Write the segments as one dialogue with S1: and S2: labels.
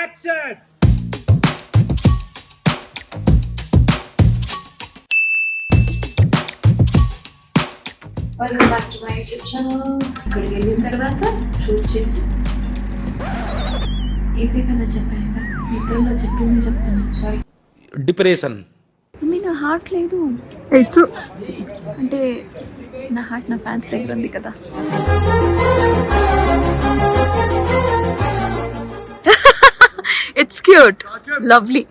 S1: Action.
S2: Welcome back to my YouTube channel. ఇక్కడికి వెళ్ళిన తర్వాత షూట్ చేసి ఇదే కదా చెప్పాను, నిద్రలో చెప్పింది చెప్తున్నాను. సారీ.
S3: డిప్రెషన్.
S2: నా హార్ట్ లేదు అంటే నా హార్ట్ నా ఫ్యాన్స్ దగ్గర ఉంది కదా. It's cute, lovely.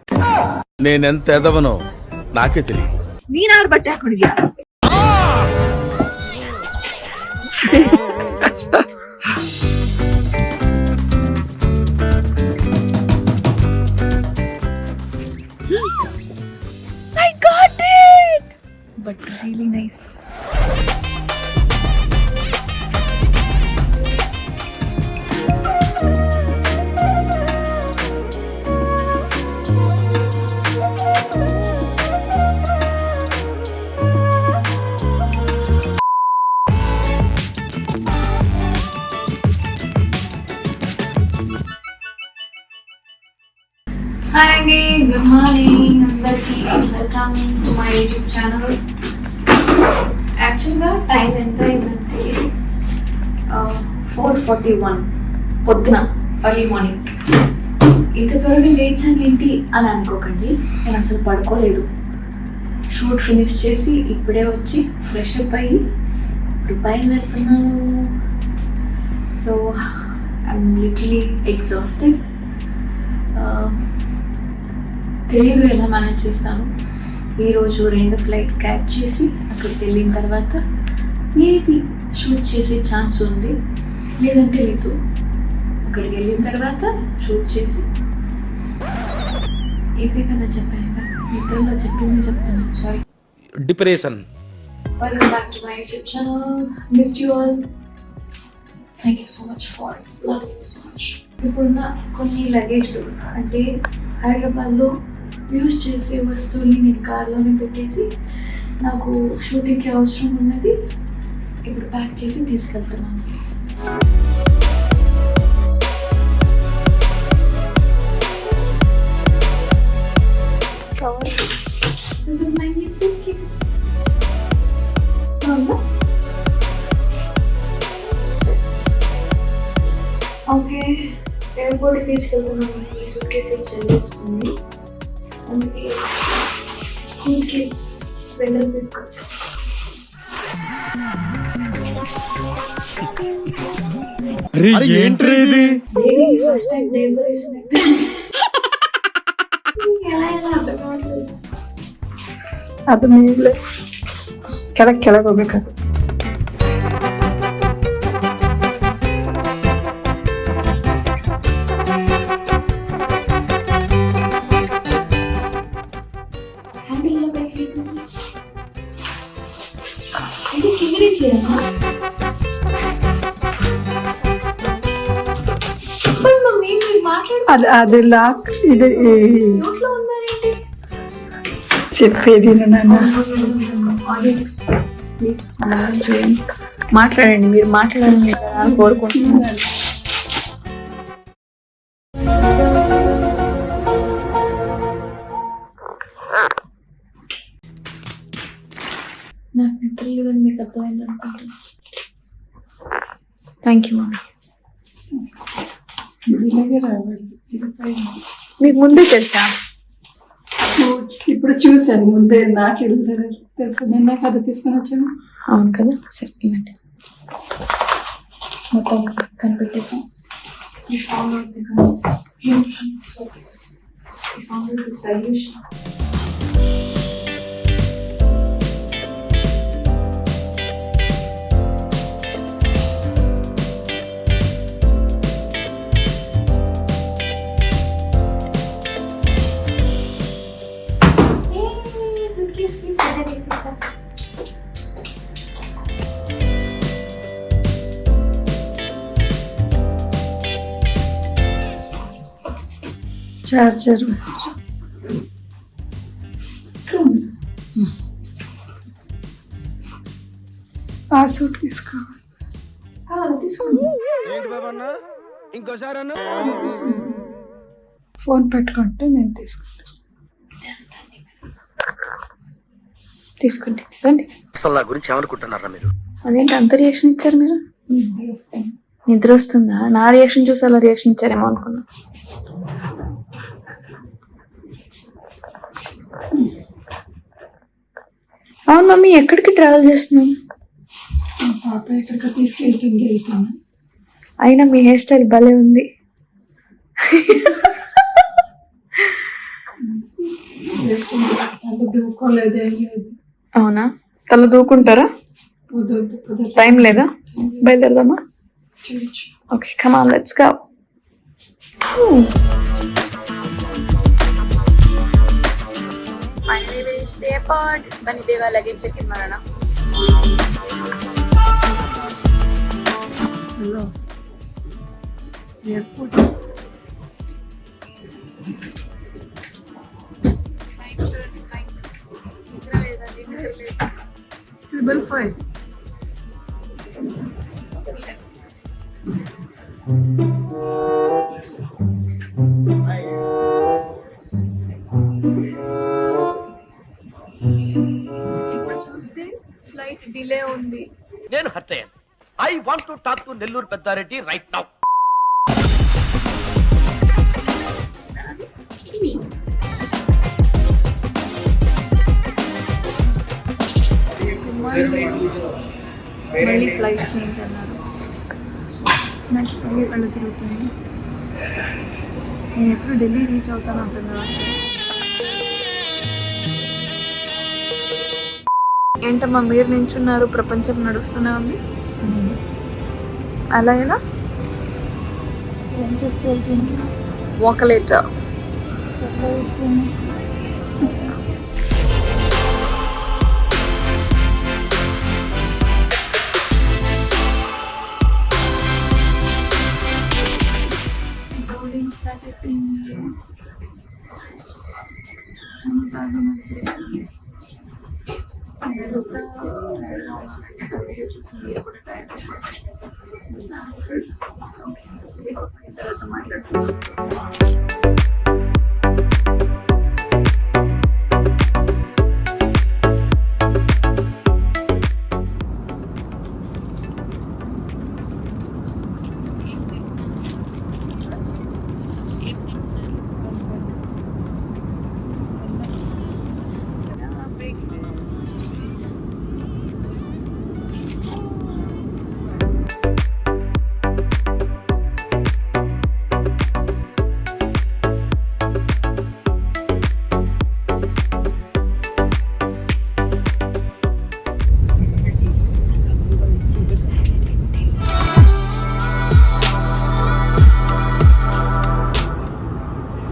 S3: నేనెంత ఎదవనో నాకే తెలియదు.
S2: ನೀನಾರು ಬಟ್ಟೆ ಹಾಕೊಂಡಿದ್ಯಾ? I got it! But really nice. Hi అండి, గుడ్ మార్నింగ్ అందరికి. Welcome to my YouTube channel. యాక్చువల్గా టైం ఎంత అయిందంటే 4:41 పొద్దున, ఎర్లీ మార్నింగ్. ఇంత త్వరగా లేచాను ఏంటి అని అనుకోకండి, నేను అసలు పడుకోలేదు. షూట్ ఫినిష్ చేసి ఇప్పుడే వచ్చి ఫ్రెష్ అప్ అయ్యి ఇప్పుడు బయలుదేరుతున్నాను. So I'm literally exhausted. తెలీదు ఎలా మేనేజ్ చేస్తాను. ఈరోజు 2 ఫ్లైట్ క్యాచ్ చేసి అక్కడికి వెళ్ళిన తర్వాత మేబీ షూట్ చేసే ఛాన్స్ ఉంది, లేదంటే లేదు. అక్కడికి వెళ్ళిన తర్వాత షూట్ చేసి ఇదే కదా చెప్పాను, నిద్రలో చెప్పింది చెప్తున్నాను. Sorry.
S3: Depression.
S2: Welcome back to my YouTube channel. Missed you all. Thank you so much for loving me so much. ఇప్పుడున్న కొన్ని లగేజ్లు అంటే హైదరాబాద్లో యూజ్ చేసే వస్తువుల్ని నేను కార్లోనే పెట్టేసి నాకు షూటింగ్కి అవసరం ఉన్నది ఇప్పుడు ప్యాక్ చేసి తీసుకెళ్తున్నాను. This is my new suitcase. Okay, ఎయిర్పోర్ట్కి తీసుకెళ్తున్నాను. ఈ సూట్ కేస్ చెల్లిస్తుంది, అందుకే సూట్ కేస్ స్వెటర్ తీసుకొచ్చా. ఫస్ట్ టైం డేబర్ వేసినట్టు ఎలా అర్థం కావట్లేదు.
S4: ಅದು ಮೇಲೆ ಕೆಳಗೆ ಹೋಗ್ಬೇಕದು.
S2: హ్యాండిల్ ఎలా బైక్ ఇది కింద చేయమ్మా. మమ్మీ మీరు మాట్లాడు,
S4: అది లాక్. ఇది
S2: నోట్లో ఉన్నారేంటి?
S4: చెప్పేది నాన్న.
S2: ఆడియన్స్ ప్లీజ్ చేయండి, మాట్లాడండి. మీరు మాట్లాడాలని జనాలు కోరుకుంటున్నారు. నాకు నిద్ర లేదని మీకు అర్థమైంది అనుకుంటున్నాను. Thank you mummy.
S4: ఇలాగే రావాలి.
S2: మీకు ముందే తెలుసా?
S4: ఇప్పుడు చూసాను, ముందే నాకు తెలుసు. నేను నాకు అది తీసుకొని వచ్చాను.
S2: అవును కదా, సరే ఇవ్వండి. మొత్తం కనిపెట్టేసాం. We found out the conclusion. So we found out the solution. Hey, suitcase please, sweater తీసుకొస్తా.
S4: చార్జర్ ఆ సూట్ కేసు
S2: కావాలి తీసుకోండి.
S3: ఏంటి బాబన్న ఇంకోసారి అన్న
S4: ఫోన్ పెట్టుకుంటే నేను తీసుకుంటాను.
S2: తీసుకోండి రండి.
S3: అసలు నా గురించి ఏమనుకుంటున్నారా మీరు?
S2: అదేంటి అంత రియాక్షన్ ఇచ్చారు మీరు?
S4: నిద్ర వస్తుంది.
S2: నిద్ర వస్తుందా? నా రియాక్షన్ చూసి అలా రియాక్షన్ ఇచ్చారేమో అనుకున్నా. అవును మమ్మీ, ఎక్కడికి ట్రావెల్ చేస్తున్నాం?
S4: మా పాప ఎక్కడికి వెళ్తున్నా.
S2: అయినా మీ హెయిర్ స్టైల్ భలే ఉంది.
S4: జస్ట్ తల దూకోలేదు, ఏం లేదు.
S2: అవునా? తల దూకుంటారా? టైం లేదా? బయలుదేరదామా? Okay, come on, let's go. Finally we reached the airport. ಬನ್ನಿ ಬೇಗ ಲಗೇಜ್ ಚೆಕ್ ಇನ್ ಮಾಡೋಣ.
S4: Hello airport. $555.
S2: ఇప్పుడు చూస్తే ఫ్లైట్ డిలే ఉంది.
S3: నేను హర్ట్ అయ్యాను. I want to talk to Nellore Peddareddy right now.
S2: మళ్ళీ ఫ్లైట్ చేంజ్ అన్నారు. నాకు ఇప్పటికే కళ్ళు తిరుగుతుంది. నేను ఎప్పుడు ఢిల్లీ రీచ్ అవుతాను అర్థం కావట్లేదు. ఏంటమ్మా మీరు నించున్నారు, ప్రపంచం నడుస్తూనే ఉంది. అలా ఎలా?
S4: ఏం చెప్తే వెళ్తుంది?
S2: వాకలేట.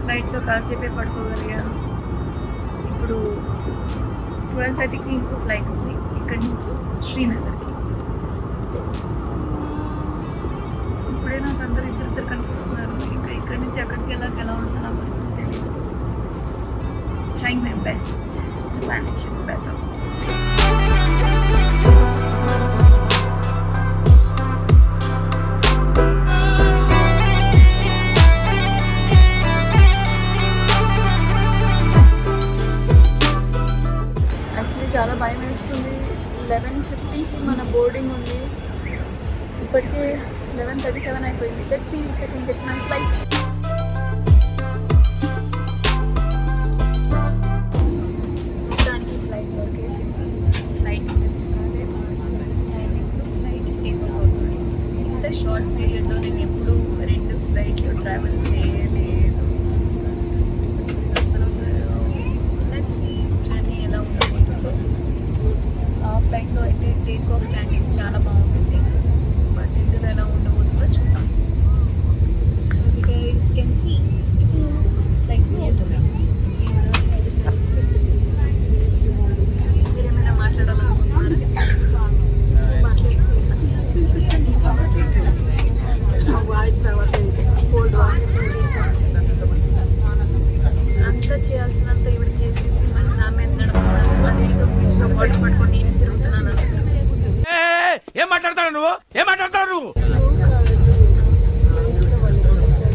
S2: ఫ్లైట్లో కాసేపే పడుకోగలిగాను. ఇప్పుడు 12:30కి ఇంకో ఫ్లైట్ ఉంది ఇక్కడి నుంచి శ్రీనగర్కి. ఇప్పుడే నాకు అందరు ఇద్దరిద్దరు కనిపిస్తున్నారు. ఇంకా ఇక్కడి నుంచి అక్కడికి ఎలా ఉంటానో మనకు తెలియదు. Trying my best to manage it better. చాలా భయం వేస్తుంది. 11:50కి మన బోర్డింగ్ ఉంది. ఇప్పటికే 11:37 అయిపోయింది. Let's see if I can get my flight. మొత్తానికి ఫ్లైట్ దొరికేసింది. ఫ్లైట్ మిస్ కాలేదు. అండ్ ఇప్పుడు ఫ్లైట్ టేక్ ఆఫ్ అవుతుంది. ఇంత షార్ట్ పీరియడ్లో నేను ఎప్పుడు 2 ఫ్లైట్లు ట్రావెల్ చేయలేదు. లెట్స్ సీ జర్నీ ఎలా ఉండబోతుందో. ఫ్లైట్లో అయితే టేక్ ఆఫ్ ల్యాండింగ్ చాలా బాగుంటుంది. బట్ ఇందులో ఎలా ఉండబోతుందో చూద్దాం. So you guys can see ఇప్పుడు ఫ్లైట్ మీరేమైనా మాట్లాడాలనుకుంటున్నారా? వాయిస్ రావట్లేదు. అంతా చేయాల్సినంత ఇవి చేసేసి మళ్ళీ నా మీద నడుపుతాను. అదేదో ఫ్రిడ్జ్లో బాటిల్ పట్టుకొని నేను తిరుగుతున్నాను అనుకుంటున్నాను.
S3: ఏం మాట్లాడతాడు నువ్వు?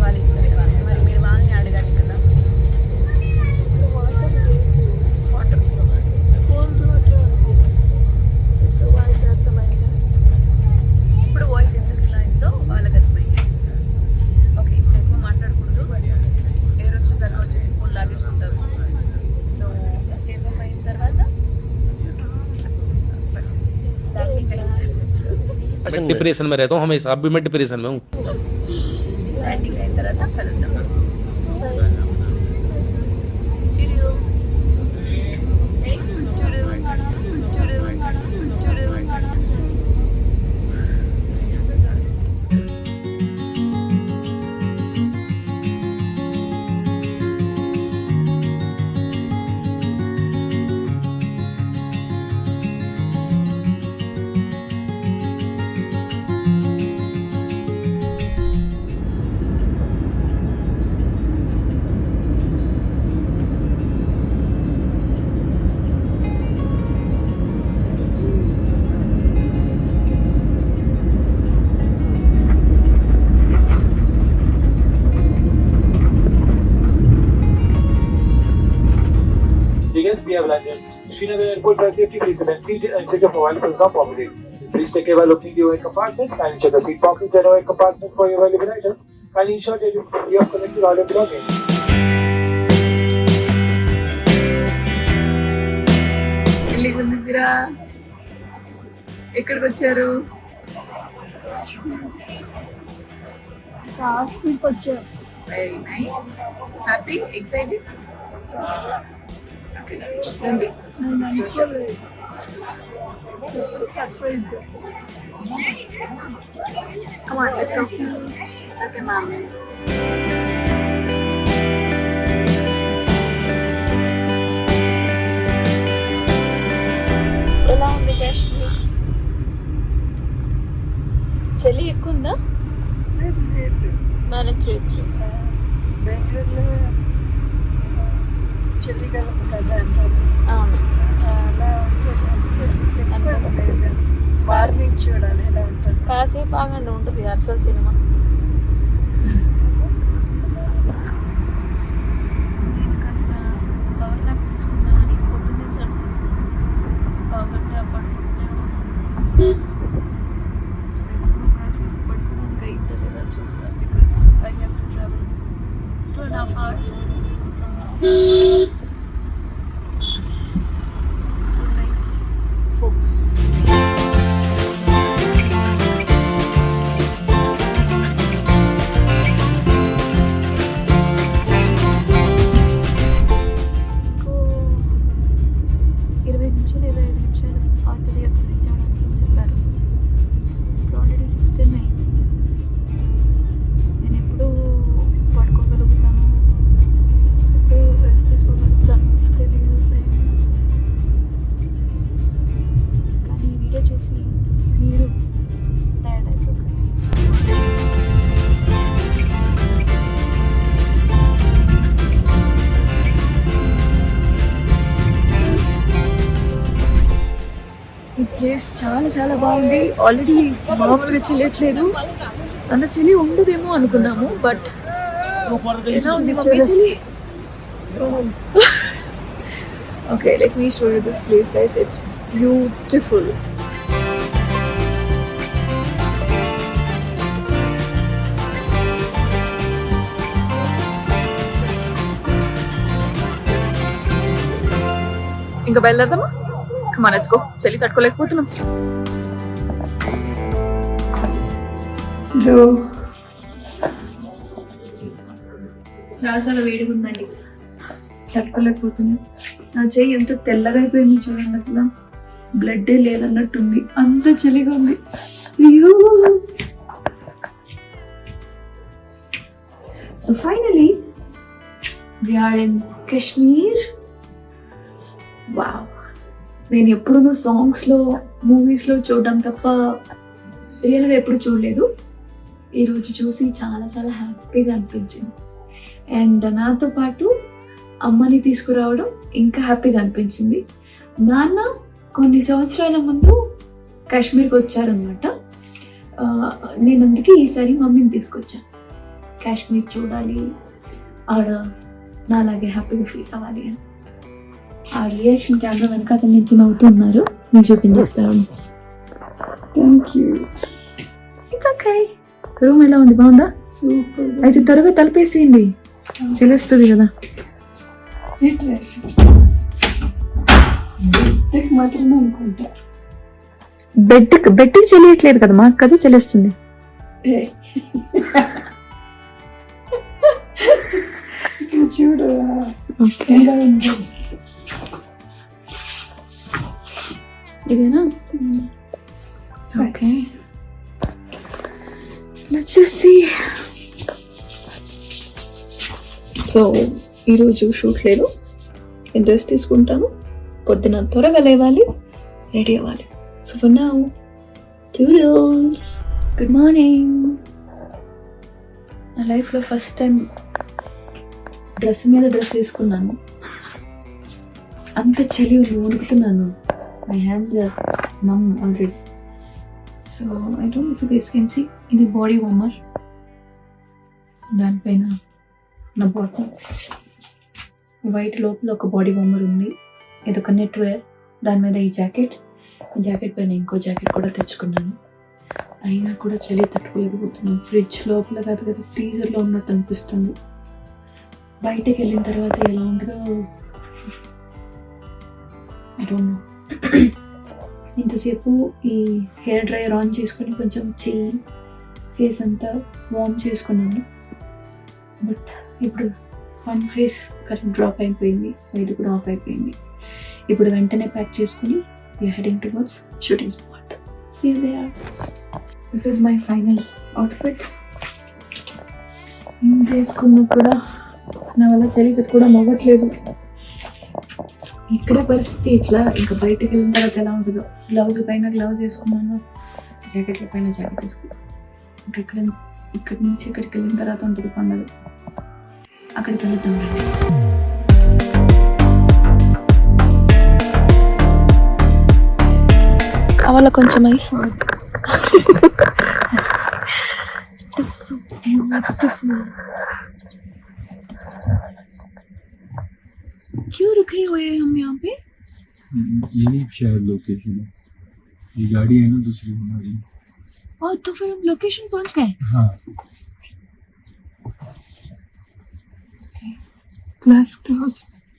S2: వాళ్ళు ఇచ్చారు. మరి మీరు వాళ్ళని అడగాలి కదా.
S1: डिप्रेशन में रहता हूँ हमेशा, अभी मैं डिप्रेशन में हूँ।
S2: ల్యాండింగ్ అయిన తర్వాత కలుద్దాం. Toodles. Hey, toodles. Toodles. Toodles.
S5: Yes, we have landed. Srinagar Airport has safety precedent. Seat and seat of mobile phones not permitted. Please take care while opening the overhead compartments. Kindly check the seat pockets and overhead compartments for your valuable items. Kindly ensure that you have collected all your belongings.
S2: ఎల్లికి దగ్గర ఎక్కడికి వచ్చారు? Very nice. Happy, excited? రండి. Come on, let's go. It's okay, mom. ఎలా ఉంది కాశ్మీర్? చలి ఎక్కువ ఉందా? Manage చేయొచ్చు.
S4: బెంగళూరులో చలికాలం కదా అంటారు.
S2: అవును.
S4: అలా ఉంటుంది. మార్నింగ్ చూడాలి ఎలా ఉంటుంది.
S2: కాసేపు ఆగండి, ఉంటుంది అర్సల్ సినిమా. నేను కాస్త పవర్ ల్యాప్ తీసుకుందామని పొద్దున్నే బాగుంటే పడుకుంటే సో ఇప్పుడు కాసేపు పడుకున్నాక ఇద్దరు ఇలా చూస్తాను. Because I have to travel 2.5 hours good night folks. చూసి మీరు టైర్డ్ అయిపోకండి. ఈ ప్లేస్ చాలా చాలా బాగుంది. ఆల్రెడీ మామూలుగా చెల్లట్లేదు, అంత చలి ఉండదేమో అనుకున్నాము. బట్ ఎలా ఉంది మమ్మీ చలి? Okay, let me show you this place guys. It's beautiful. ఇంకా బయలుదేరదామా? Come on let's go. చలి తట్టుకోలేకపోతున్నాం. చాలా చాలా వేడిగా ఉందండి, తట్టుకోలేకపోతుంది. నా చెయ్యి ఎంత తెల్లగా అయిపోయింది చూడండి, అసలు బ్లడ్డే లేదన్నట్టుంది, అంత చలిగా ఉంది. అయ్యో. So finally we are in Kashmir. Wow. నేను ఎప్పుడూ సాంగ్స్లో మూవీస్లో చూడడం తప్ప రియల్గా ఎప్పుడు చూడలేదు. ఈరోజు చూసి చాలా చాలా హ్యాపీగా అనిపించింది. అండ్ నాతో పాటు అమ్మని తీసుకురావడం ఇంకా హ్యాపీగా అనిపించింది. నాన్న కొన్ని సంవత్సరాల ముందు కాశ్మీర్కి వచ్చారనమాట. నేను అందుకే ఈసారి మమ్మీని తీసుకొచ్చాను. కాశ్మీర్ చూడాలి, ఆడ నాలాగే హ్యాపీగా ఫీల్ అవ్వాలి అని. ఆ రియాక్షన్ కెమెరా వెనక అతను నుంచి నవ్వుతున్నారు. నేను చూపించేస్తాను. Thank you. ఓకే, రూమ్ ఎలా ఉంది? బాగుందా? సూపర్. అయితే త్వరగా తలుపేసేయండి, చెల్లేస్తుంది కదా.
S4: మాత్రమే అనుకుంటా.
S2: బెడ్కి చెలియట్లేదు కదా, మాకు కదా చెల్లిస్తుంది.
S4: ఇక్కడ చూడు
S2: ఓకే,
S4: ఎలా ఉంది.
S2: ఇదేనా? Okay, let's just see. So ఈరోజు షూట్ లేదు, డ్రెస్ తీసుకుంటాను, పొద్దున త్వరగా లేవాలి, రెడీ అవ్వాలి. So for now toodles, good morning. నా లైఫ్లో ఫస్ట్ టైం డ్రెస్ మీద డ్రెస్ వేసుకున్నాను, అంత చలి ఉంది, వణుకుతున్నాను. My hands are numb already. So I don't know if you guys can see, ఇది బాడీ వార్మర్, దానిపైన నా బాటమ్ వైట్ లోపల ఒక బాడీ వార్మర్ ఉంది, ఇది ఒక నెట్ వేర్, దాని మీద ఈ జాకెట్ పైన ఇంకో జాకెట్ కూడా తెచ్చుకున్నాను. అయినా కూడా చలి తట్టుకోలేకపోతున్నాను. ఫ్రిడ్జ్ లోపల కాదు కదా, ఫ్రీజర్లో ఉన్నట్టు అనిపిస్తుంది. బయటకు వెళ్ళిన తర్వాత ఎలా ఉంటుందో ఐ డోంట్ నో. ఇంతసేపు ఈ హెయిర్ డ్రైయర్ ఆన్ చేసుకొని కొంచెం చెయ్యి ఫేస్ అంతా వార్మ్ చేసుకున్నాను. బట్ ఇప్పుడు వన్ ఫేస్ కరెంట్ డ్రాప్ అయిపోయింది, సో ఇది కూడా ఆఫ్ అయిపోయింది. ఇప్పుడు వెంటనే ప్యాక్ చేసుకుని we're heading towards shooting spot. See you there. This is my final outfit. ఇంత వేసుకున్నా కూడా నా వల్ల చలికి కూడా మొగట్లేదు. ఇక్కడే పరిస్థితి ఇట్లా, ఇంకా బయటకు వెళ్ళిన తర్వాత ఎలా ఉంటుందో. గ్లౌజ్ పైన గ్లౌజ్ వేసుకున్నాను, జాకెట్ల పైన జాకెట్ వేసుకున్నాను. ఇంకా ఇక్కడి నుంచి ఇక్కడికి వెళ్ళిన తర్వాత ఉంటుంది పండుగ. అక్కడికి వెళ్తాం రండి. కావాలా కొంచెం ఐస్? क्यों रुके हुए हैं हम यहाँ पे?
S6: यही शायद लोकेशन है, ये गाड़ी है ना दूसरी हमारी।
S2: और तो फिर हम लोकेशन पहुँच गए?
S6: हाँ,
S2: क्लास क्लोज,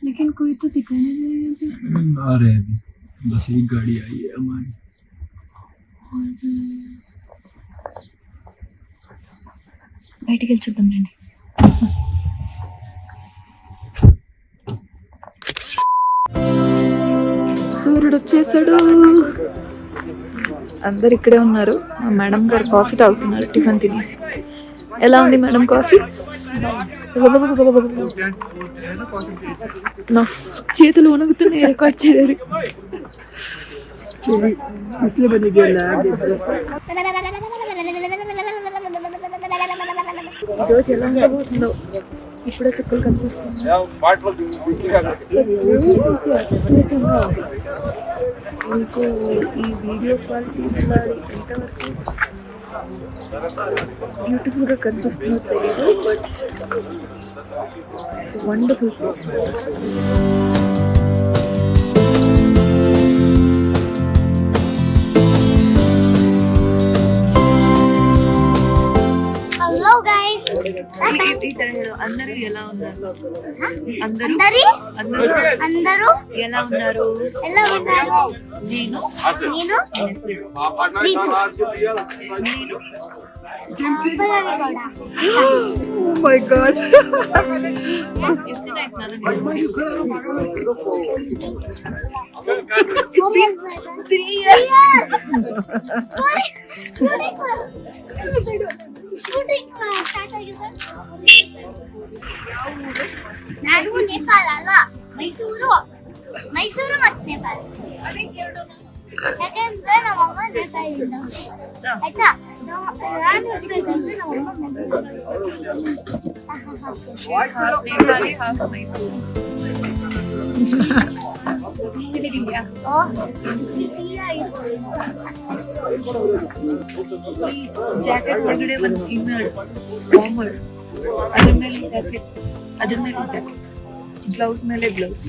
S2: लेकिन कोई तो दिखाई नहीं दे रहा है
S6: आ रहे हैं अभी, बस एक गाड़ी आई है हमारी।
S2: బయటికి వెళ్ళి చూద్దాం రండి. సూర్యుడు వచ్చేసాడు. అందరు ఇక్కడే ఉన్నారు. మా మేడం గారు కాఫీ తాగుతున్నారు టిఫిన్ తినేసి. ఎలా ఉంది మేడం కాఫీ? నా చేతులు వణుకుతున్నాయి రికార్డ్ చేయడానికి. ఈరోజు ఎలా ఉండబోతుందో ఇప్పుడే చుక్కలు కనిపిస్తున్నాయి. మీకు ఈ వీడియో క్వాలిటీ ఎంతవరకు బ్యూటిఫుల్గా కనిపిస్తుందో తెలియదు, but wonderful place.
S7: Hello guys,
S2: అందరూ ఎలా ఉన్నారు?
S7: అందరూ
S2: ఎలా ఉన్నారు?
S7: ఎలా ఉన్నారు?
S2: నేను my God, it's been 3 years.
S7: ನಾನು ನೇಪಾಳ ಅಲ್ಲ, ಮೈಸೂರು ಮತ್ತೆ ನೇಪಾಳ. ಯಾಕಂದ್ರೆ ನಮ್ಮಮ್ಮ ನೇಪಾಳದಿಂದ. ಆಯ್ತಾ, ನಾನು ಇರ್ಬೇಕಂದ್ರೆ ನಮ್ಮಮ್ಮ
S2: Nepali, half Mysore. ಜಾಕೆಟ್ ಒಳಗಡೆ ಒಂದು ಇನ್ನರ್ ವಾರ್ಮರ್, ಅದ್ರ ಮೇಲೆ ಜಾಕೆಟ್, ಅದ್ರ ಮೇಲೆ ಜಾಕೆಟ್, ಗ್ಲೌಸ್ ಮೇಲೆ ಗ್ಲೌಸ್.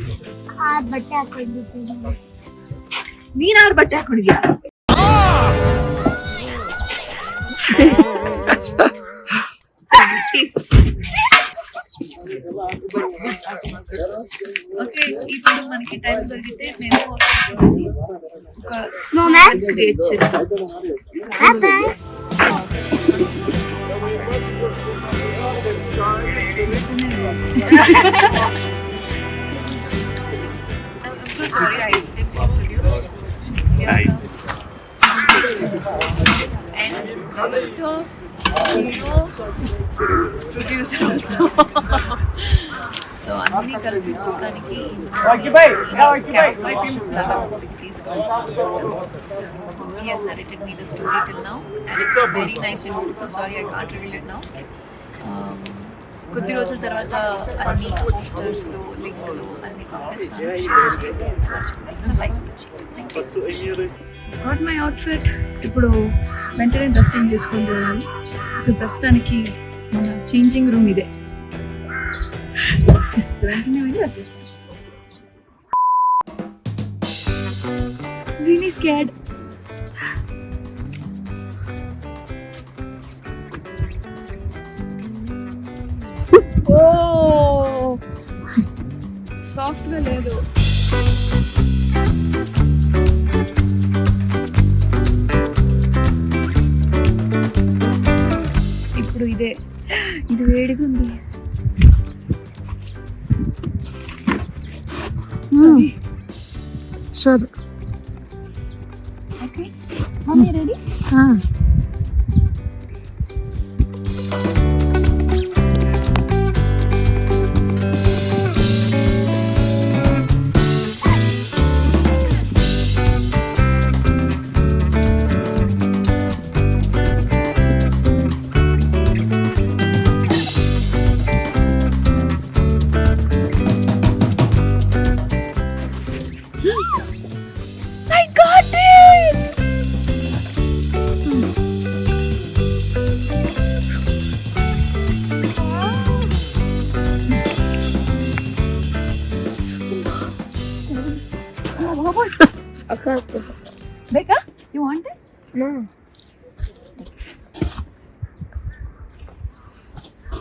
S7: ಬಟ್ಟೆ ಹಾಕೊಂಡಿದ್ದೀನಿ.
S2: ನೀನ್ ಅವ್ರ ಬಟ್ಟೆ ಹಾಕೊಂಡಿದ್ಯಾ? ఓకే, ఇప్పుడు మనకి టైం దొరికితే మేము ఒక
S7: Snowman?
S2: క్రియేట్ చేస్తాం.
S7: Bye.
S2: I'm so sorry I didn't introduce. And director, hero, producer also. So అన్ని కలిపి చూడడానికి So he has narrated me the story till now and it's very nice and beautiful. Sorry I can't reveal it now. కొద్ది రోజుల తర్వాత అన్ని posters లో లింక్లు అన్ని పంపిస్తాను. Like got my outfit. ఇప్పుడు వెంటనే డ్రెస్సింగ్ చేసుకొని పోవాలి. ఇప్పుడు ప్రస్తుతానికి మన చేంజింగ్ రూమ్ ఇదే. సో వెంటనే వెళ్ళి వచ్చేస్తాం. Really scared. ఓ సాఫ్ట్గా లేదు. ఇప్పుడు ఇదే, ఇది వేడిగా ఉంది.
S4: Sure.
S2: Okay mummy ready? I got it! Becca, you want it?
S7: No.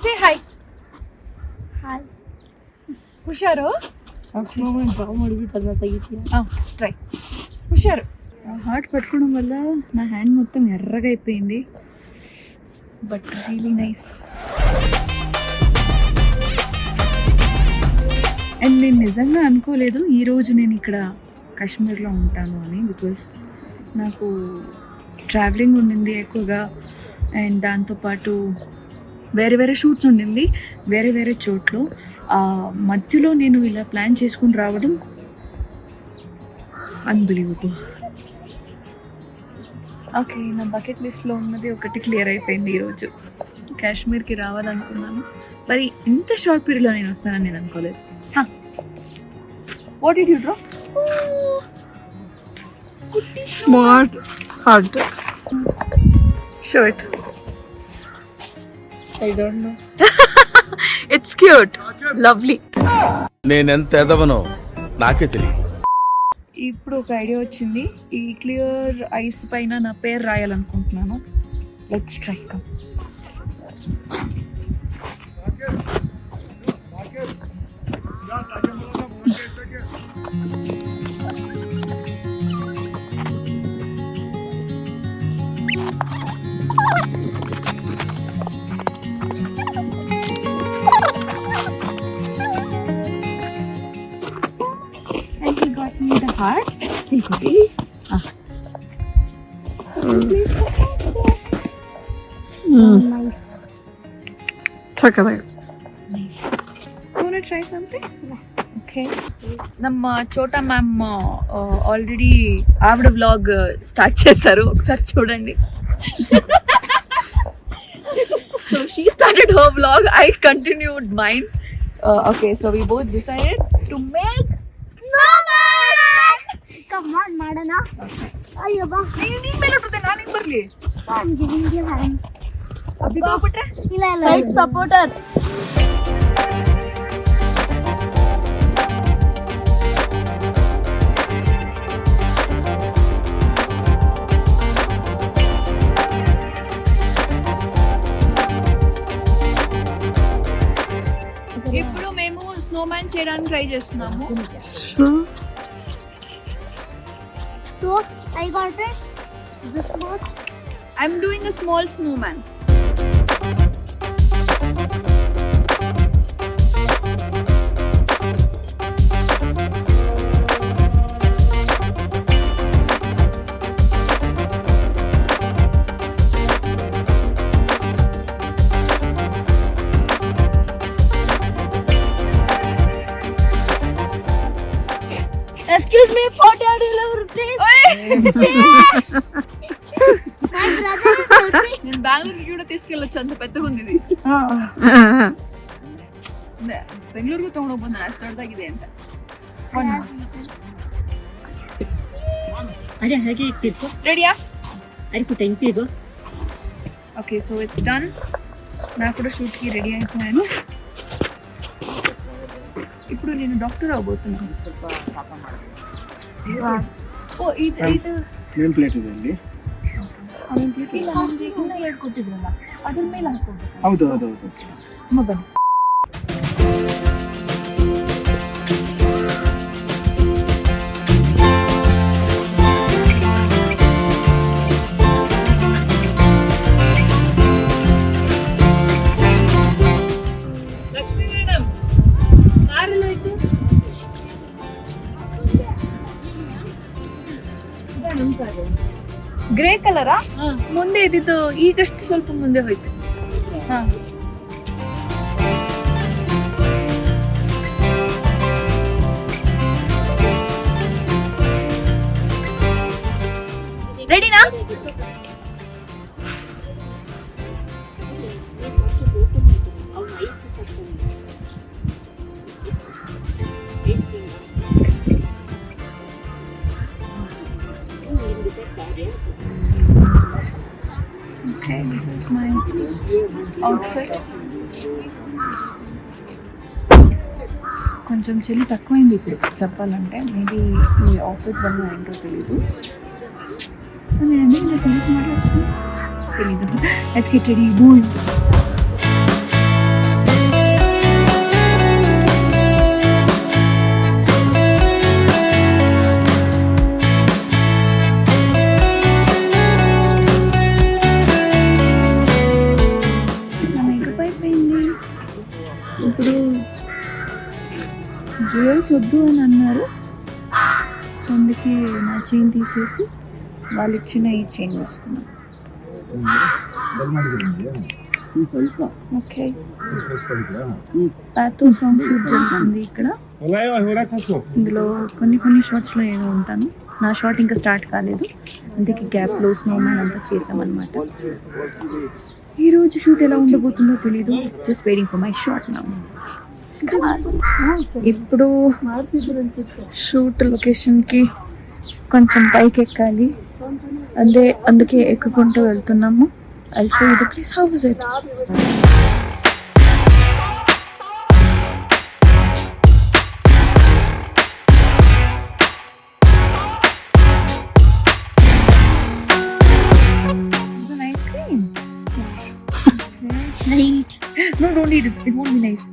S2: Say hi.
S7: Hi.
S2: హుషారు? ట్రై. హుషారు. హార్ట్ పట్టుకోవడం వల్ల నా హ్యాండ్ మొత్తం ఎర్రగా అయిపోయింది. But really nice. అండ్ నేను నిజంగా అనుకోలేదు ఈరోజు నేను ఇక్కడ కాశ్మీర్లో ఉంటాను అని. బికాజ్ నాకు ట్రావెలింగ్ ఉండింది ఎక్కువగా అండ్ దాంతోపాటు వేరే వేరే షూట్స్ ఉండింది వేరే వేరే చోట్ల. మధ్యలో నేను ఇలా ప్లాన్ చేసుకుని రావడం అన్బిలీవబుల్. ఓకే, నా బకెట్ లిస్ట్లో ఉన్నది ఒకటి క్లియర్ అయిపోయింది. ఈరోజు కాశ్మీర్కి రావాలనుకున్నాను, మరి ఇంత షార్ట్ పీరియడ్లో నేను వస్తానని నేను అనుకోలేదు. What did you draw?
S4: Smart heart.
S2: Show it.
S4: I don't no.
S2: It's cute, lovely.
S1: నేనెంత ఎదవనో నాకే తెలియదు.
S2: ఇప్పుడు ఒక ఐడియా వచ్చింది. ఈ క్లియర్ ఐస్ పైన నా పేరు రాయాలనుకుంటున్నాను. Let's try. Come. And he got me the heart.
S4: చక్కగా.
S2: Nice. You want to try something? Okay. ನಮ್ಮ చోటా మ్యామ్ ఆల్రెడీ ఆవిడ వ్లాగ్ స్టార్ట్ చేశారు, ఒకసారి చూడండి. So she started her vlog, I continued mine. Okay, so we both decided to make snowman.
S7: Come on, Madana. Ayyo ba.
S2: ನೀನ್ ಮೇಲೆ ಹೊಟ್ಟೆ ನಾನು ಹಿಂಗೆ ಬರ್ಲಿ?
S7: I'm giving you hand.
S2: ಅಬ್ಬಿ ಹೋಗ್ಬಿಟ್ರೆ
S7: ಇಲ್ಲ side supporter.
S2: ఇప్పుడు మేము స్నోమ్యాన్ చేయడానికి ట్రై చేస్తున్నాము.
S7: So I got it. This much.
S2: I'm doing a small snowman.
S7: Excuse me, 40 rupees. My brother is helping.
S2: నేను బెంగళూరుకి కూడా తీసుకెళ్ళొచ్చు, అంత పెద్దగా ఉంది ఇది. ಬೆಂಗಳೂರಿಗೂ ತಗೊಂಡೋಗಿ ಬಂದ ಅಷ್ಟು ದೊಡ್ಡದಾಗಿದೆ ಅಂತ.
S8: ಅದೇ ಹಾಗೆ ಇಟ್ಟಿದ್ದು
S2: ರೆಡಿಯಾ?
S8: ಅದಕ್ಕೆ ತೆಂಗಿದು.
S2: Okay, so it's done. నాకు కూడా షూట్కి రెడీ అయిపోయాను. ఇప్పుడు నేను డాక్టర్ అవబోతున్నాను. ಓ ಇದು
S6: ಏನ್ ಪ್ಲೇಟ್ ಇದೆ ಅಲ್ಲಿ?
S2: ಅವನ ಪ್ಲೇಟ್ ಹೇಳ್ಕೊಟ್ಟಿದ್ರಲ್ಲ, ಅದ್ರ ಮೇಲೆ ಹಾಕೊಂಡು.
S6: ಹೌದು ಹೌದು ಹೌದು.
S2: ಅಮ್ಮ ಬನ್ನಿ. ಗ್ರೇ ಕಲರಾ? ಮುಂದೆ ಇದ್ದಿದ್ದು ಈಗಷ್ಟು ಸ್ವಲ್ಪ ಮುಂದೆ ಹೋಯ್ತು. ಹಾ, ರೆಡಿನಾ? Okay, this is my outfit. కొంచెం చలి తక్కువైంది ఇప్పుడు చెప్పాలంటే. మేబీ ఈ అవుట్ఫిట్ వల్ల ఏంటో తెలీదు. నేను ఎందుకు సీరియస్ మాట్లాడుతున్నా తెలీదు. Let's get ready. బూమ్. ఇప్పుడు జ్యువెల్స్ వద్దు అని అన్నారు, సో అందుకే నా చైన్ తీసేసి వాళ్ళు ఇచ్చిన ఈ చైన్ వేసుకున్నాను. ఓకే, ప్యాతో సాంగ్ షూట్ జరుగుతుంది ఇక్కడ. ఇందులో కొన్ని షార్ట్స్లో ఏదో ఉంటాను. నా షార్ట్ ఇంకా స్టార్ట్ కాలేదు, అందుకే గ్యాప్లో స్నోమ్యాన్ అంతా చేసామన్నమాట. ఈరోజు షూట్ ఎలా ఉండబోతుందో తెలీదు. Just waiting for my short now. ఇప్పుడు షూట్ లొకేషన్కి కొంచెం పైకి ఎక్కాలి, అందుకే ఎక్కుకుంటూ వెళ్తున్నాము. I'll show you the place. How was it? Is an ice cream?
S7: Right.
S2: No, don't eat it. It won't be nice.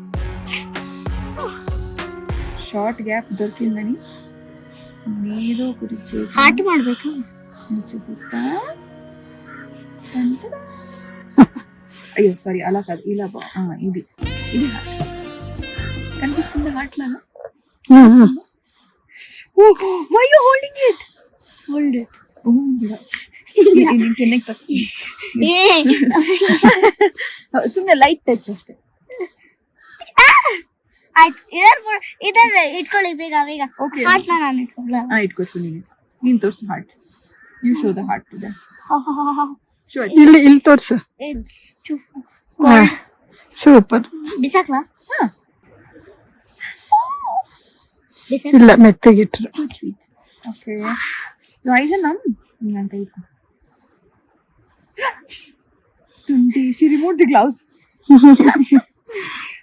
S2: Short gap ದೊರಕಿಂదని ఏదో ఒకటి చేసి
S7: హార్ట్ ಮಾಡಬೇಕು.
S2: చూపిస్తా. అయ్యో సారీ, అలా కాదు, ఇలా ఇది హార్ట్ కనిపిస్తుంది. హార్ట్ లాగా. Why you holding it? Hold it. నేను టచ్ ಸುಮ್ಮನೆ ಲೈಟ್ ಟಚ್ ಅಷ್ಟೇ.
S7: ಆಯ್ತು, ಇದರ ಇಟ್ಕೊಳ್ಳಿ ಬೇಗ ಬೇಗ. ಹಾರ್ಟ್ ನಾನು ಇಟ್ಕೊಳ್ಳ.
S2: ಇಟ್ಕೊತೀನಿ. ನೀನು ತೋರಿಸು heart. You show the heart to them.
S4: ಇಲ್ಲಿ ತೋರ್ಸು.
S7: It's too
S4: super.
S7: ಬಿಸಾಕ್ಲಾ?
S4: ಇಲ್ಲ, ಮೆತ್ತಗಿಟ್ರು.
S2: ಸ್ವೀಟ್. ಓಕೆ, ರೈಸ್ ನಮ್ ಅಂತ ಇಟ್ಕೊ. Tunti, she removed the gloves.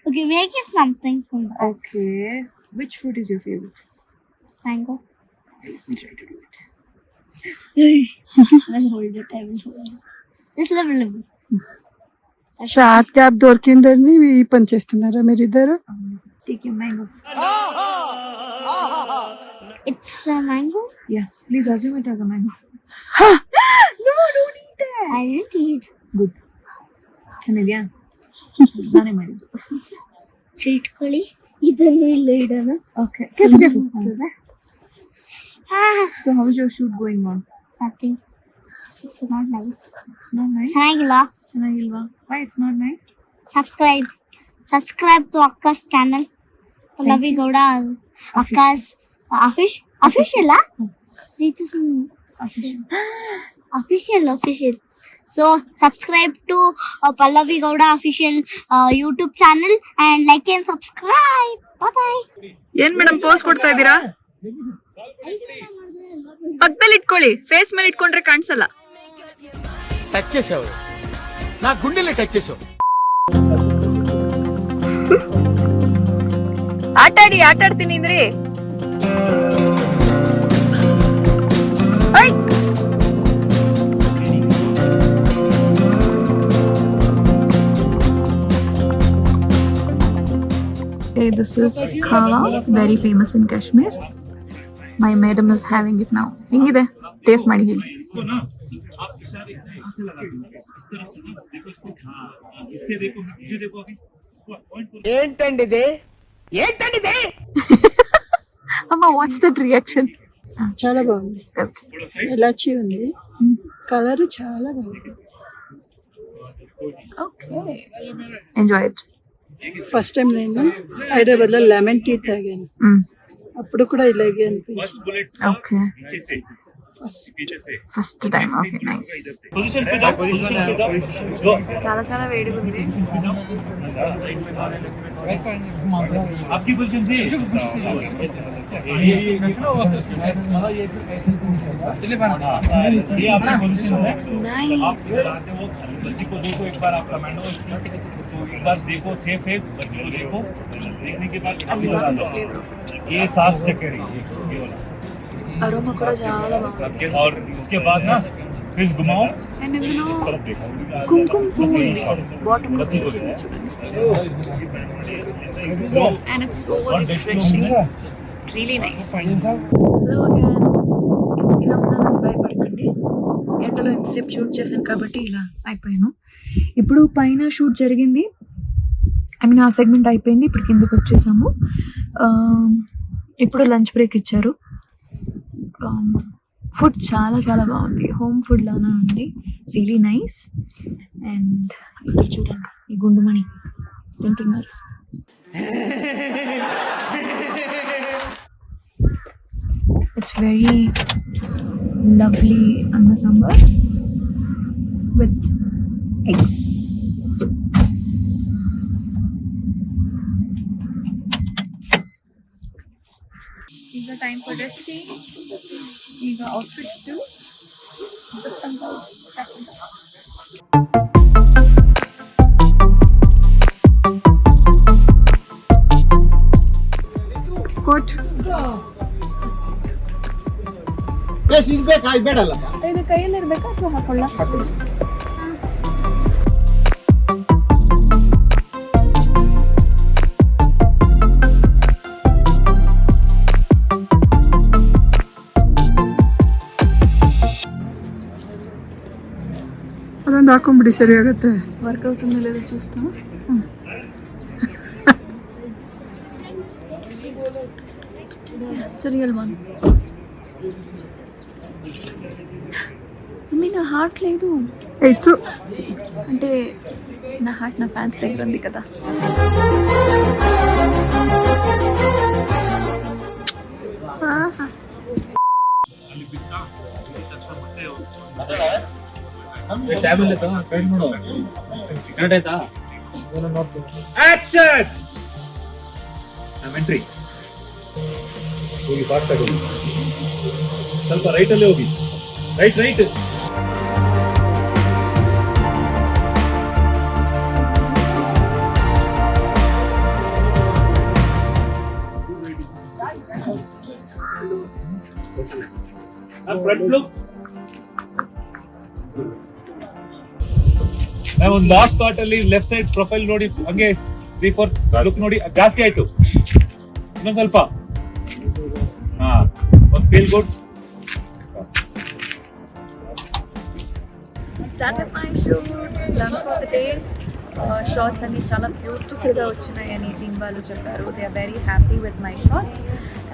S7: Okay, make it something from that.
S2: Okay, which fruit is your favorite?
S7: Mango.
S2: Let me try to do it.
S7: I'll hold it. I will hold it. Just level.
S4: Short cap దొరికిందని ఈ పని చేస్తున్నారా మీరిద్దరు?
S2: Take your mango.
S7: It's a mango.
S2: Yeah, please assume it as a mango. No, don't eat that.
S7: I didn't eat.
S2: Good. ಚೆನ್ನಾಗಿದ್ಯಾ? ನಾನೇ ಮಾಡಿದ್ದು.
S7: ಇಟ್ಕೊಳ್ಳಿ ಇದನ್ನು ಇಲ್ಲ ಇಡೋಣ.
S2: Okay.
S7: careful.
S2: So how is your shoot going on?
S7: Nothing. It's not nice.
S2: It's not nice.
S7: ಚೆನ್ನಾಗಿಲ್ಲ.
S2: ಚೆನ್ನಾಗಿಲ್ವಾ? Why it's not nice?
S7: Subscribe to Akka's channel. Pallavi Gowda Akka's official. Official. So subscribe to Pallavi Gowda official YouTube channel and like and subscribe. Bye bye.
S9: ಏನ್ madam pose ಕೊಡ್ತಾ ಇದ್ದೀರಾ? ಪಕ್ಕದಲ್ಲಿ ಇಟ್ಕೊಳ್ಳಿ, face ಮೇಲೆ ಇಟ್ಕೊಂಡ್ರೆ ಕಾಣಿಸಲ್ಲ.
S1: Touch చేసావు, నా గుండెలే టచ్ చేసావు.
S9: ಆಟಾಡ್ತೀನಿ ಅಂದ್ರಿ.
S10: Hey, this is Kava, very famous in Kashmir. My madam is having it now. Hingide, taste ಮಾಡಿ ಹೇಳಿ.
S3: ఏంటండిదే
S10: అమ్మ, what's that reaction?
S4: చాలా బాగుంది. ఎలాచి ఉంది, కలర్ చాలా బాగుంది.
S10: Okay. Enjoy it.
S4: First time నేను హైదరాబాద్ లో లెమన్ టీ తాగాను, అప్పుడు కూడా ఇలాగే అనిపించింది.
S10: Okay. First time. Okay, nice.
S9: చాలా వేడిగా ఉంది.
S5: आपकी पोजीशन थी ये आपकी पोजीशन है. आप चाहते हो बच्ची को देखो, एक बार आप कमांडो तो एक बार देखो, सेफ है, बच्ची को देखो, देखने के बाद ये सांस चेक करेंगे ये वाला
S10: అరోమా కూడా చాలా బాగుంది.
S5: और इसके बाद ना फिर घुमाओ
S10: అండ్ ఇందులో
S5: इस तरफ देखो.
S10: కుంకుమ పువ్వు ఉంది బాటమ్ లో చూడండి. And it's so refreshing. Really nice. Hello again. ఇలా ఉన్నానని భయపడకండి, ఎండలో ఎంతసేపు షూట్ చేశాను కాబట్టి ఇలా అయిపోయాను. ఇప్పుడు పైన షూట్ జరిగింది, ఆ సెగ్మెంట్ అయిపోయింది. ఇప్పుడు కిందకి వచ్చేసాము. ఇప్పుడు లంచ్ బ్రేక్ ఇచ్చారు. ఫుడ్ చాలా బాగుంది, హోమ్ ఫుడ్ లాగా ఉంది. Really nice. అండ్ ఇక్కడ చూడండి, ఈ గుండుమణి తింటున్నారు. It's very lovely anna sambar with eggs.
S2: ಈಗ time for dress change. ಈಗ outfit to zip and go.
S4: Coat
S2: ಇದು ಕೈಯಲ್ಲಿ ಇರ್ಬೇಕಾ ಅಥವಾ ಹಾಕೊಳ್ಳ?
S4: ಅದೊಂದು ಹಾಕೊಂಡ್ಬಿಡಿ, ಸರಿ ಆಗುತ್ತೆ.
S10: వర్క్ అవుతుందో లేదో చూస్తాను. It's a real one. నా హార్ట్ లేదు.
S4: అయితే
S10: అంటే నా హార్ట్ నా ఫ్యాన్స్ దగ్గర ఉంది కదా.
S5: Action! I'm entering. ಹೋಗಿ ಫಾಸ್ಟ್ ಆಗಿ ಹೋಗಿ, ಸ್ವಲ್ಪ ರೈಟ್ ಅಲ್ಲೇ ಹೋಗಿ, ರೈಟ್ ಫ್ರಂಟ್ ಲುಕ್. ಮ್ಯಾಮ್ ಒಂದು ಲಾಸ್ಟ್ ಥಾಟ್ ಅಲ್ಲಿ ಲೆಫ್ಟ್ ಸೈಡ್ ಪ್ರೊಫೈಲ್ ನೋಡಿ ಹಂಗೆ 3-4 ಲುಕ್ ನೋಡಿ ಜಾಸ್ತಿ ಆಯ್ತು ಇನ್ನೊಂದು ಸ್ವಲ್ಪ ಹಾ ಒಂದು ಫೀಲ್ ಗುಡ್
S10: షార్ట్స్ అన్ని చాలా బ్యూటిఫుల్గా వచ్చినాయని టీం వాళ్ళు చెప్పారు. They are very happy with my shorts.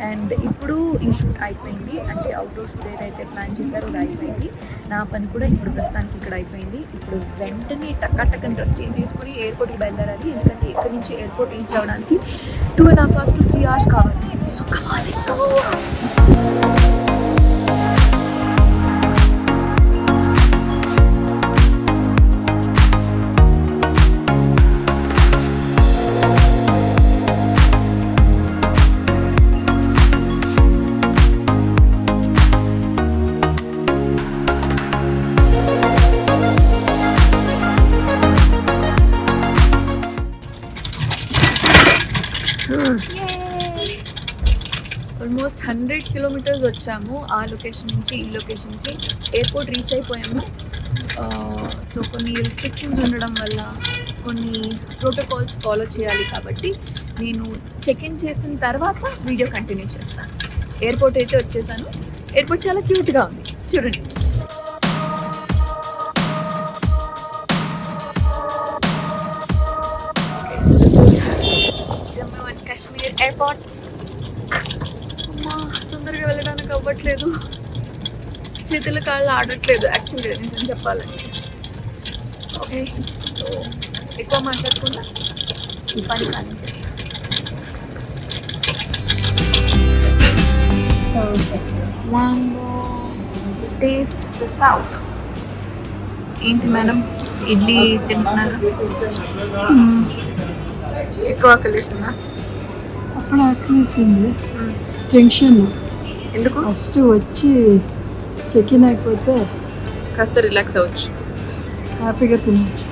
S10: And ఇప్పుడు ఈ షూట్ అయిపోయింది, అంటే అవుట్డోర్ షూట్ ఏదైతే ప్లాన్ చేశారో అది అయిపోయింది. నా పని కూడా ఇప్పుడు ప్రస్తుతానికి ఇక్కడ అయిపోయింది. ఇప్పుడు వెంటనే టక్కని డ్రెస్ చేంజ్ చేసుకుని ఎయిర్పోర్ట్కి బయలుదేరాలి. ఎందుకంటే ఇక్కడ నుంచి ఎయిర్పోర్ట్ రీచ్ అవ్వడానికి 2.5 hours to 3 hours కావాలి. సో కావాలి. ఆల్మోస్ట్ 100 kilometers వచ్చాము. ఆ లొకేషన్ నుంచి ఈ లొకేషన్కి ఎయిర్పోర్ట్ రీచ్ అయిపోయాము. సో కొన్ని రిస్ట్రిక్షన్స్ ఉండడం వల్ల కొన్ని ప్రోటోకాల్స్ ఫాలో చేయాలి కాబట్టి నేను చెక్ ఇన్ చేసిన తర్వాత వీడియో కంటిన్యూ చేస్తాను. ఎయిర్పోర్ట్ అయితే వచ్చేసాను. ఎయిర్పోర్ట్ చాలా క్యూట్గా ఉంది, చూడండి. Jammu and Kashmir airports. తొందరగా వెళ్ళడానికి అవ్వట్లేదు, చేతుల కాళ్ళు ఆడట్లేదు యాక్చువల్గా నిజం చెప్పాలంటే. ఓకే, సో ఎక్కువ మాట్లాడకుండా ఈ పని కానించేస్తాను. So taste the south. ఏంటి మేడం, ఇడ్లీ తింటున్నారు? ఎక్కువ ఆకలిస్తుందా?
S4: అప్పుడు ఆకలిసింది, టెన్షన్.
S10: ఎందుకు?
S4: ఫస్ట్ వచ్చి చెక్ ఇన్ అయిపోతే
S10: కాస్త రిలాక్స్ అవ్వచ్చు,
S4: హ్యాపీగా తినచ్చు.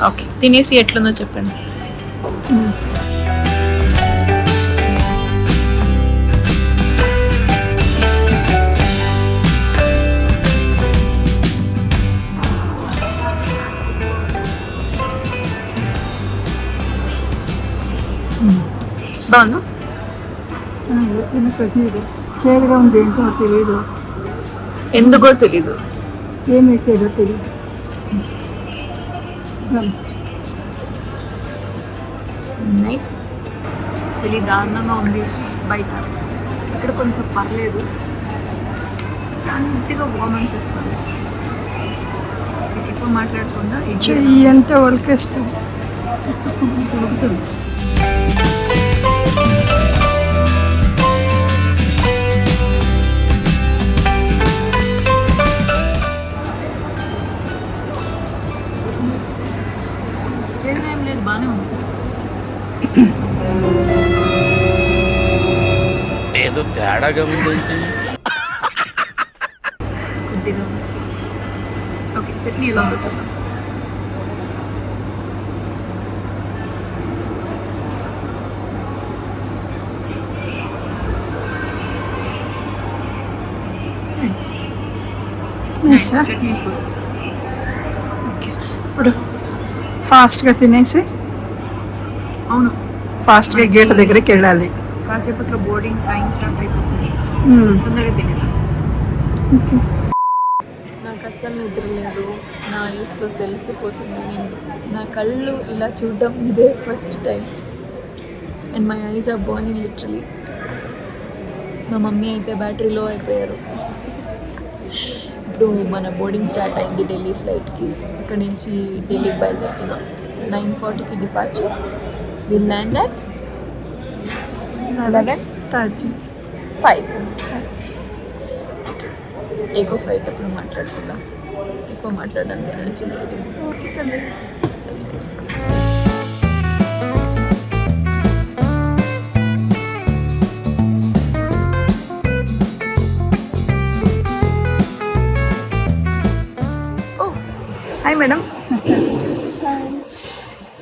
S10: ఓకే, తినేసి ఎట్లుందో చెప్పండి. బాగుందా?
S4: ప్రతిదీ చేదుగా ఉంది, ఏంటో తెలియదు,
S10: ఎందుకో తెలీదు,
S4: ఏం వేసేదో తెలియదు.
S10: నైస్. చలి దారుణంగా ఉంది బయట, ఇక్కడ కొంచెం పర్లేదు, అంతగా బాగుంటుంది. ఎక్కువ మాట్లాడకుండా
S4: చెయ్యి అంతా ఒలికేస్తుంది, ఉడుకుతుంది.
S10: ఏం లేదు, బాగానే ఉంది.
S1: ఏదో తేడాగా ఉందండి.
S10: కొద్దిగా ఓకే, చట్నీ ఎలా ఉందో చూద్దాం. చట్నీ
S4: ఓకే, ఇప్పుడు ఫాస్ట్గా తినేసి
S10: అవును
S4: ఫాస్ట్గా గేట్ దగ్గరికి వెళ్ళాలి.
S10: కాసేపట్లో బోర్డింగ్ టైం స్టార్ట్ అయిపోతుంది, తొందరగా తినేద్దాం.
S4: ఓకే.
S10: నాకు అస్సలు నిద్ర లేదు, నా ఐస్లో తెలిసిపోతుంది. నా కళ్ళు ఇలా చూడడం ఇదే first time. And my eyes are burning literally. మా మమ్మీ అయితే బ్యాటరీ లో అయిపోయారు. ఇప్పుడు మన బోర్డింగ్ స్టార్ట్ అయింది ఢిల్లీ ఫ్లైట్కి. ఇక్కడ నుంచి ఢిల్లీకి బయలుదేరుతున్నాం. 9:40కి డిపార్చర్. Will land at 11:35. ఎక్కువ ఫ్లైట్ అప్పుడు మాట్లాడుకుందాం. ఎక్కువ మాట్లాడడానికి ఎనర్జీ లేదు, అస్సలు లేదు. హాయ్ మేడం,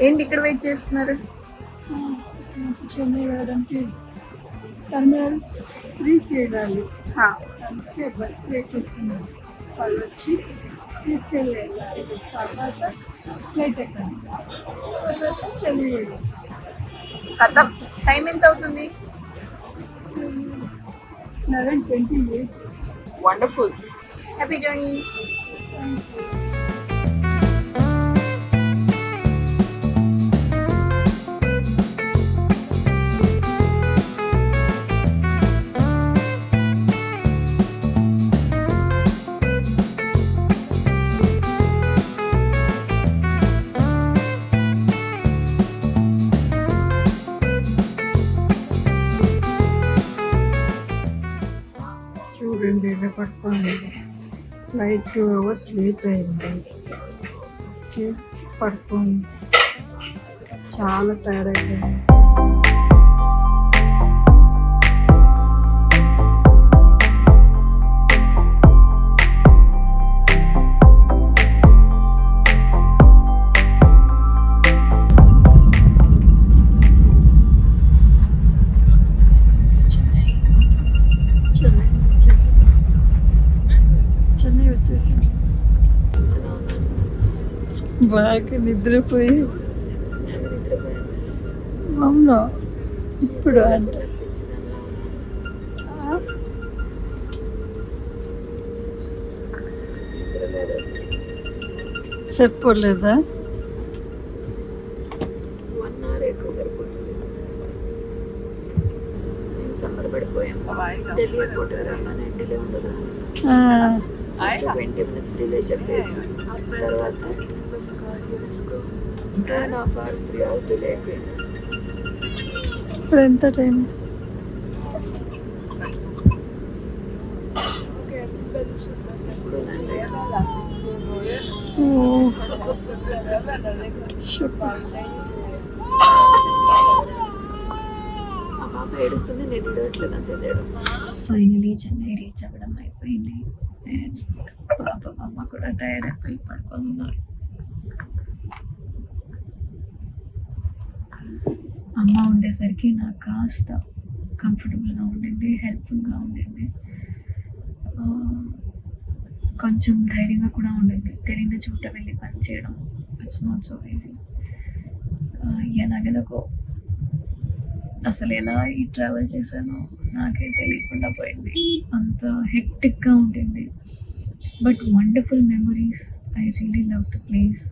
S10: ఏంటి ఇక్కడ వెయిట్ చేస్తున్నారు?
S4: చెన్నై వెళ్ళడానికి టర్మినల్ 3కి వెళ్ళాలి, అందుకే బస్ వెయిట్ చేస్తున్నాను. వాళ్ళు వచ్చి తీసుకెళ్ళాను. తర్వాత ఫ్లైట్ ఎక్కాను. తర్వాత చదివాడు.
S9: కథం టైం ఎంత అవుతుంది?
S4: 11:28.
S9: వండర్ఫుల్. Happy journey.
S4: చూడండి ఇలా పట్టుకోండి. ఫ్లైట్ 2 hours లేట్ అయింది. పడుకోండి, చాలా టైర్డ్ అయిపోయింది. చెన్నై వచ్చేసి బాగా నిద్రపోయి. అవునా? ఇప్పుడు అంటే సరిపోలేదా?
S9: 1 hour ఎక్కువ సరిపోతుంది. మేము సంబరపడిపోయాం. ఢిల్లీ ఎయిర్పోర్ట్ రాగానే డిలే ఉండదు. 20 minutes డిలే చెప్పేసి తర్వాత 2.5 hours 3 hours డిలే అయిపోయింది.
S4: ఇప్పుడు ఎంత టైం?
S9: ఎప్పుడు ల్యాండ్ అయ్యాం. మా పాప ఏడుస్తుంది, నేను ఏడవట్లేదు, అంతే తేడా. ఫైనలీ చెన్నై రీచ్ అవ్వడం అయిపోయింది. అండ్ పాప అమ్మ కూడా టైర్డ్ అయిపోయి పడుకొని ఉన్నారు. అమ్మ ఉండేసరికి నాకు కాస్త కంఫర్టబుల్గా ఉండింది, హెల్ప్ఫుల్గా ఉండింది, కొంచెం ధైర్యంగా కూడా ఉండింది. తెలియని చోట వెళ్ళి పని చేయడం ఇట్స్ నాట్ సో ఈజీ. ఎలాగెలాగో అసలు ఎలా ఈ ట్రావెల్ చేశానో నాకే తెలియకుండా పోయింది. అంత హెక్టిక్గా ఉంటుంది. But wonderful memories. I really love the place.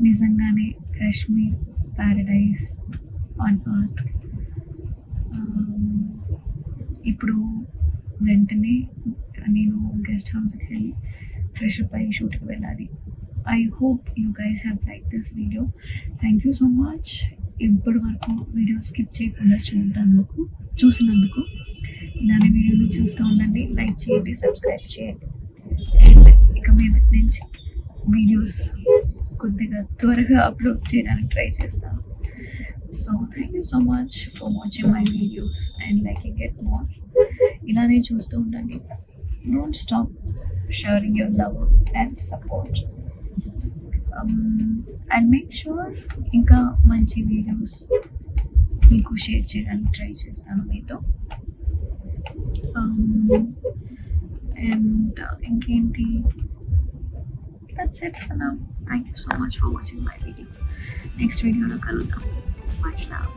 S9: నిజంగానే కాశ్మీర్ ప్యారడైస్ ఆన్ ఎర్త్. ఇప్పుడు వెంటనే నేను గెస్ట్ హౌస్కి వెళ్ళి ఫ్రెష్ అప్ అయ్యి షూట్కి వెళ్ళాలి. I hope you guys have like this video. Thank you so much. ఇప్పటి వరకు వీడియో స్కిప్ చేయకుండా చూసినందుకు. ఇలానే వీడియోలు చూస్తూ ఉండండి, లైక్ చేయండి, సబ్స్క్రైబ్ చేయండి. అండ్ ఇక మీద నుంచి వీడియోస్ కొద్దిగా త్వరగా అప్లోడ్ చేయడానికి ట్రై చేస్తాను. So thank you so much for watching my videos and liking it more. ఇలానే చూస్తూ ఉండండి. Don't stop sharing your love and support. I make sure ఇంకా మంచి వీడియోస్ మీకు షేర్ చేయడానికి ట్రై చేస్తాను మీతో. అండ్ ఇంకేంటి, that's it for now. Thank you so much for watching my video. Next వీడియోలో కలుద్దాం. Much love.